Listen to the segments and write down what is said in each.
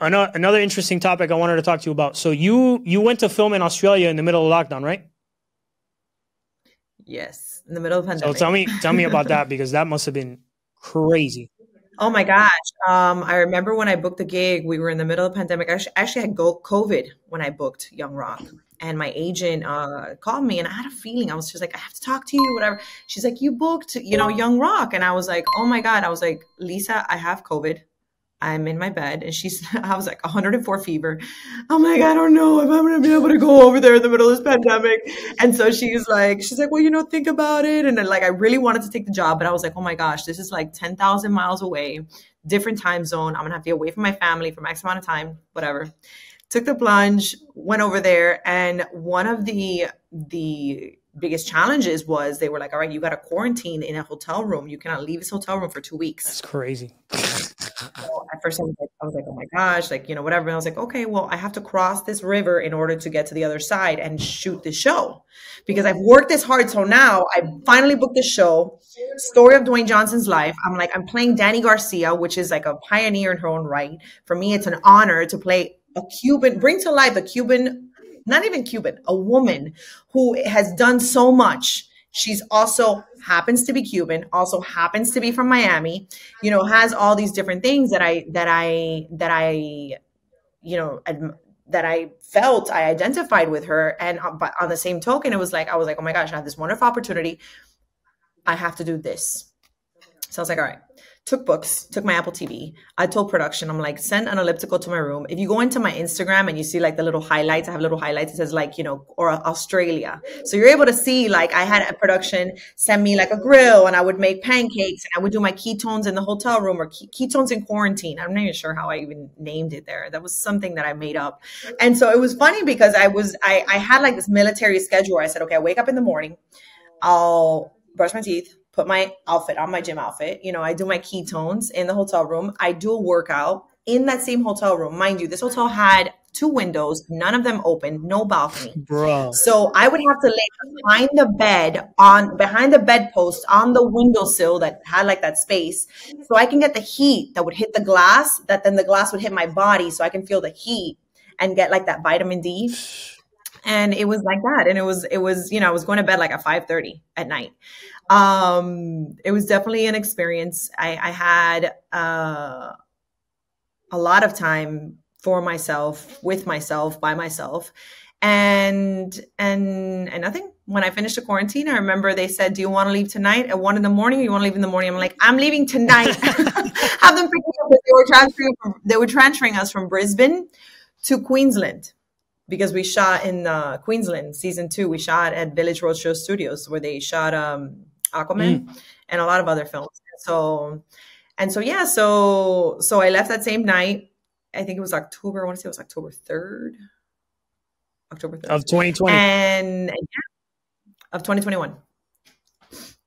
another interesting topic I wanted to talk to you about. So you went to film in Australia in the middle of lockdown, right? Yes, in the middle of the So pandemic. tell me about that, because that must have been crazy. Oh my gosh. I remember when I booked the gig, we were in the middle of the pandemic. I actually had COVID when I booked Young Rock. And my agent called me and I had a feeling. I was just like, I have to talk to you, whatever. She's like, you booked, Young Rock. And I was like, oh my God. I was like, Lisa, I have COVID. I'm in my bed. And I was like 104 fever. I'm like, I don't know if I'm going to be able to go over there in the middle of this pandemic. And so she's like, well, think about it. And then like, I really wanted to take the job, but I was like, oh my gosh, this is like 10,000 miles away, different time zone. I'm going to have to be away from my family for X amount of time, whatever. Took the plunge, went over there. And one of the biggest challenges was they were like, all right, you got to quarantine in a hotel room. You cannot leave this hotel room for 2 weeks. That's crazy. So at first I was like, oh my gosh, like, whatever. And I was like, okay, well, I have to cross this river in order to get to the other side and shoot this show because I've worked this hard. So now I finally booked the show, story of Dwayne Johnson's life. I'm playing Danny Garcia, which is like a pioneer in her own right. For me, it's an honor to play a Cuban, bring to life a Cuban, not even Cuban, a woman who has done so much. She's also happens to be Cuban, also happens to be from Miami, has all these different things that I felt I identified with her. And but on the same token, I was like, oh my gosh, I have this wonderful opportunity. I have to do this. So I was like, all right. Took my Apple TV. I told production, I'm like, send an elliptical to my room. If you go into my Instagram and you see like the little highlights, I have little highlights. It says like, or Australia. So you're able to see like I had a production send me like a grill and I would make pancakes and I would do my ketones in the hotel room or ketones in quarantine. I'm not even sure how I even named it there. That was something that I made up. And so it was funny because I had like this military schedule where I said, okay, I wake up in the morning. I'll brush my teeth, put my outfit on, my gym outfit. I do my ketones in the hotel room. I do a workout in that same hotel room. Mind you, this hotel had 2 windows, none of them open, no balcony. Bro. So I would have to lay behind the bedpost on the windowsill that had like that space. So I can get the heat that would hit the glass, that then the glass would hit my body so I can feel the heat and get like that vitamin D. And it was like that. And it was, I was going to bed like at 5:30 at night. It was definitely an experience. I had a lot of time for myself, with myself, by myself, and nothing. When I finished the quarantine, I remember they said, "Do you want to leave tonight at 1 a.m? Or you want to leave in the morning?" I'm like, "I'm leaving tonight." Have them pick me up. They were transferring us from Brisbane to Queensland. Because we shot in Queensland, season 2, we shot at Village Roadshow Studios where they shot Aquaman and a lot of other films. So I left that same night. I think it was October. I want to say it was October 3rd. Of 2020. And of 2021.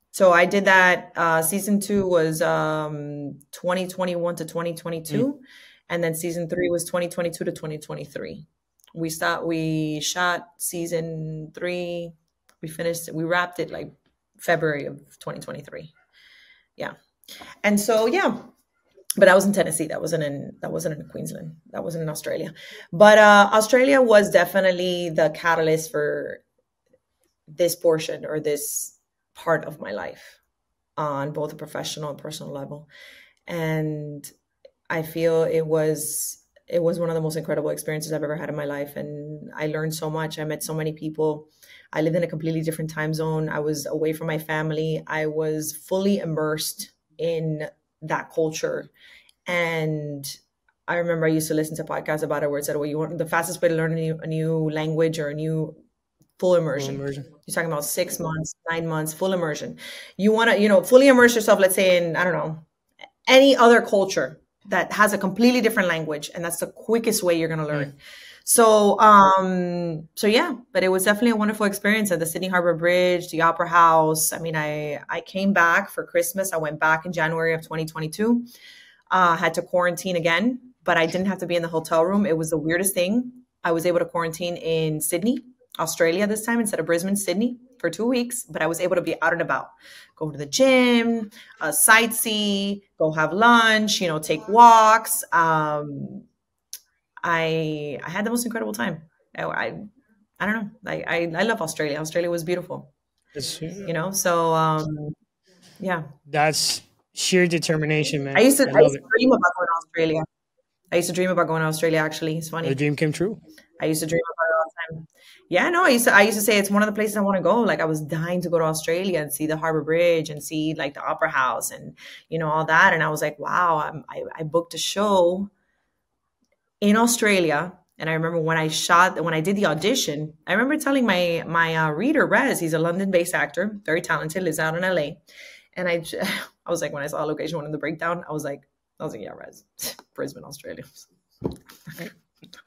So I did that. Season 2 was 2021 to 2022. And then season 3 was 2022 to 2023. We shot season 3. We wrapped it like February of 2023. Yeah. And so, yeah, but that was in Tennessee. That wasn't in Queensland. That wasn't in Australia. But Australia was definitely the catalyst for this portion or this part of my life on both a professional and personal level. And I feel it was one of the most incredible experiences I've ever had in my life. And I learned so much. I met so many people. I lived in a completely different time zone. I was away from my family. I was fully immersed in that culture. And I remember I used to listen to podcasts about it where it said, well, you want the fastest way to learn a new language or a new full immersion. You're talking about 6 months, 9 months, full immersion. You want to, fully immerse yourself, let's say in, I don't know, any other culture that has a completely different language. And that's the quickest way you're going to learn. So yeah, but it was definitely a wonderful experience at the Sydney Harbour Bridge, the Opera House. I mean, I came back for Christmas. I went back in January of 2022, had to quarantine again, but I didn't have to be in the hotel room. It was the weirdest thing. I was able to quarantine in Sydney, Australia this time instead of Brisbane, Sydney for 2 weeks, but I was able to be out and about, go to the gym, sightsee, go have lunch, take walks. I had the most incredible time. I don't know. I love Australia. Australia was beautiful, It's, you know? So, yeah. that's sheer determination, I man. used to, I I used love to it. dream about going to Australia. I used to dream about going to Australia, actually. It's The funny. dream came true. I used to dream about it all the time. Yeah, no, I used to say it's one of the places I want to go. Like I was dying to go to Australia and see the Harbour Bridge and see like the Opera House and all that. And I was like, wow, I booked a show in Australia. And I remember when I did the audition, I remember telling my reader, Rez, he's a London-based actor, very talented, lives out in LA. And I was like, when I saw a location one in the breakdown, I was like, yeah, Rez, Brisbane, Australia.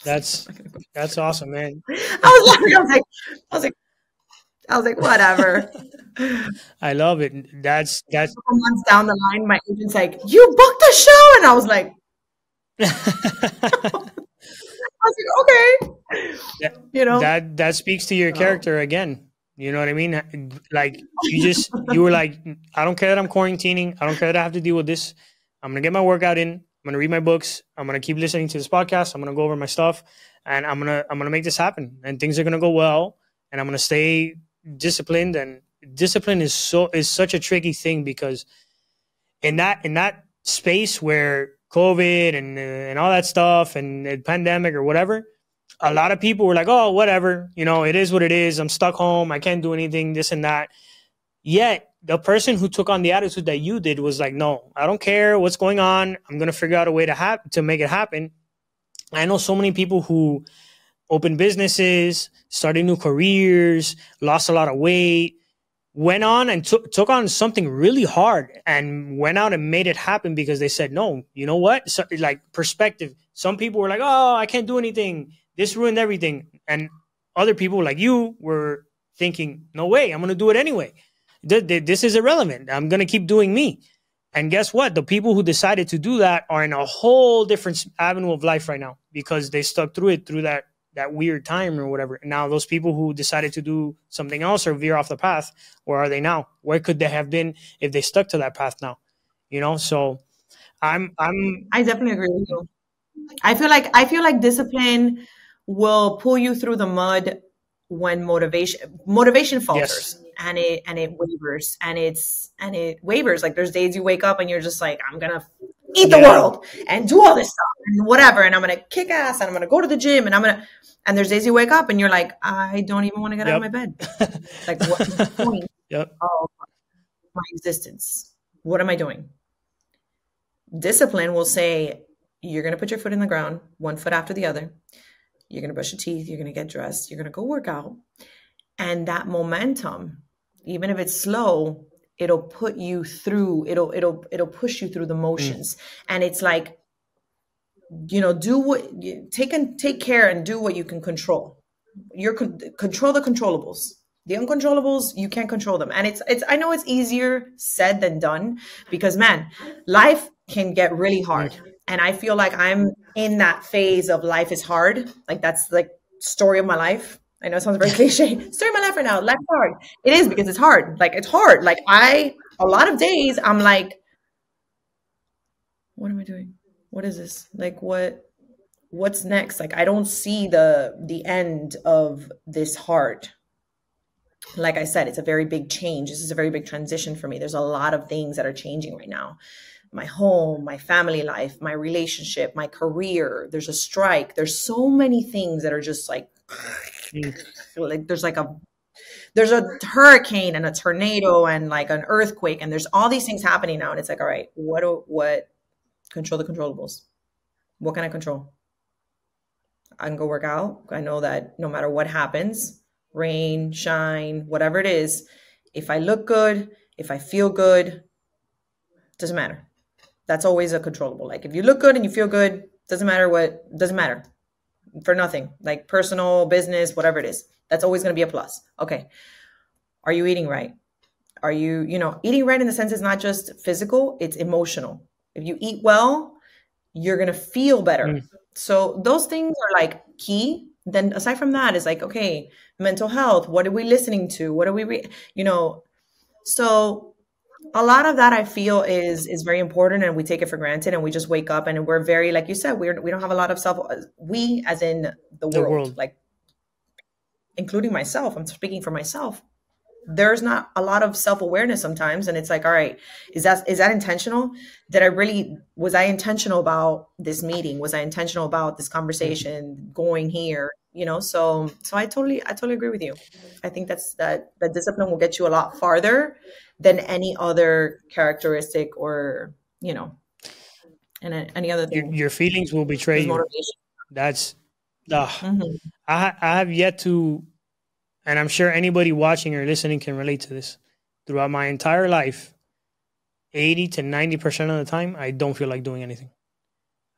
That's that's awesome, man. I was laughing. I was like, whatever. I love it. That's Couple months down the line, my agent's like, you booked a show, and I was like, okay, that, you know. that speaks to your So character again. You know what I mean? Like you were like, I don't care that I'm quarantining. I don't care that I have to deal with this. I'm gonna get my workout in. I'm gonna read my books. I'm gonna keep listening to this podcast. I'm gonna go over my stuff, and I'm gonna make this happen. And things are gonna go well. And I'm gonna stay disciplined. And discipline is such a tricky thing because in that space where COVID and all that stuff and the pandemic or whatever, a lot of people were like, "Oh, whatever, it is what it is. I'm stuck home. I can't do anything. This and that." Yet the person who took on the attitude that you did was like, "No, I don't care what's going on. I'm gonna figure out a way to make it happen." I know so many people who opened businesses, started new careers, lost a lot of weight, went on and took on something really hard and went out and made it happen because they said, no, you know what? So, like perspective. Some people were like, oh, I can't do anything. This ruined everything. And other people like you were thinking, no way, I'm going to do it anyway. This is irrelevant. I'm going to keep doing me. And guess what? The people who decided to do that are in a whole different avenue of life right now because they stuck through it through that weird time or whatever. And now those people who decided to do something else or veer off the path, where are they now? Where could they have been if they stuck to that path now? So I'm I definitely agree with you. I feel like discipline will pull you through the mud when motivation yes. falters and it wavers and it wavers. Like there's days you wake up and you're just like, I'm gonna eat the Yeah. world and do all this stuff and whatever, and I'm gonna kick ass and I'm gonna go to the gym and there's days you wake up and you're like, I don't even want to get out of Yep. my bed. Like what is the point Yep. of my existence? What am I doing? Discipline will say, you're going to put your foot in the ground, one foot after the other. You're going to brush your teeth. You're going to get dressed. You're going to go work out. And that momentum, even if it's slow, it'll put you through, it'll push you through the motions. And it's like, take care and do what you can control. Control the controllables. The uncontrollables, you can't control them. And it's I know it's easier said than done because man, life can get really hard. And I feel like I'm in that phase of life is hard. Like that's like story of my life. I know it sounds very cliche. Story of my life right now. Life is hard. It is because it's hard. Like it's hard. Like a lot of days I'm like, what am I doing? What is this? Like what's next? Like I don't see the end of this hard. Like I said, it's a very big change. This is a very big transition for me. There's a lot of things that are changing right now. My home, my family life, my relationship, my career. There's a strike. There's so many things that are just like there's a hurricane and a tornado and like an earthquake and there's all these things happening now. And it's like, all right, what control the controllables? What can I control? I can go work out. I know that no matter what happens, rain, shine, whatever it is, if I look good, if I feel good, doesn't matter. That's always a controllable. Like if you look good and you feel good, doesn't matter for nothing, like personal, business, whatever it is, that's always going to be a plus. Okay. Are you eating right? Are you, eating right in the sense it's not just physical, it's emotional. If you eat well, you're going to feel better. So those things are like key. Then aside from that, it's like, okay, mental health. What are we listening to? What are we, so A lot of that I feel is very important, and we take it for granted, and we just wake up and we're very, like you said, we don't have a lot of self, we as in the The world, world. like including myself, I'm speaking for myself. There's not a lot of self-awareness sometimes, and it's like, all right, is that intentional? Did I really, was I intentional about this meeting? Was I intentional about this conversation going here? So I totally agree with you. I think that discipline will get you a lot farther than any other characteristic, or you know and any other thing. Your feelings will betray Because you. motivation. That's uh, Hmm. I have yet to, and I'm sure anybody watching or listening can relate to this. Throughout my entire life, 80 to 90% of the time, I don't feel like doing anything.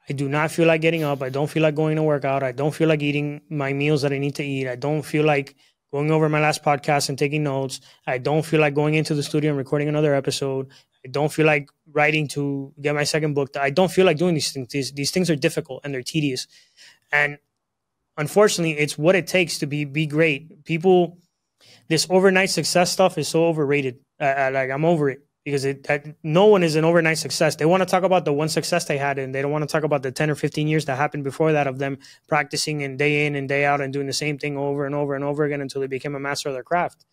I do not feel like getting up. I don't feel like going to work out. I don't feel like eating my meals that I need to eat. I don't feel like going over my last podcast and taking notes. I don't feel like going into the studio and recording another episode. I don't feel like writing to get my second book. I don't feel like doing these things. These things are difficult and they're tedious. And unfortunately, it's what it takes to be great. People, this overnight success stuff is so overrated. Like, I'm over it, because no one is an overnight success. They want to talk about the one success they had, and they don't want to talk about the 10 or 15 years that happened before that of them practicing and day in and day out and doing the same thing over and over and over again until they became a master of their craft.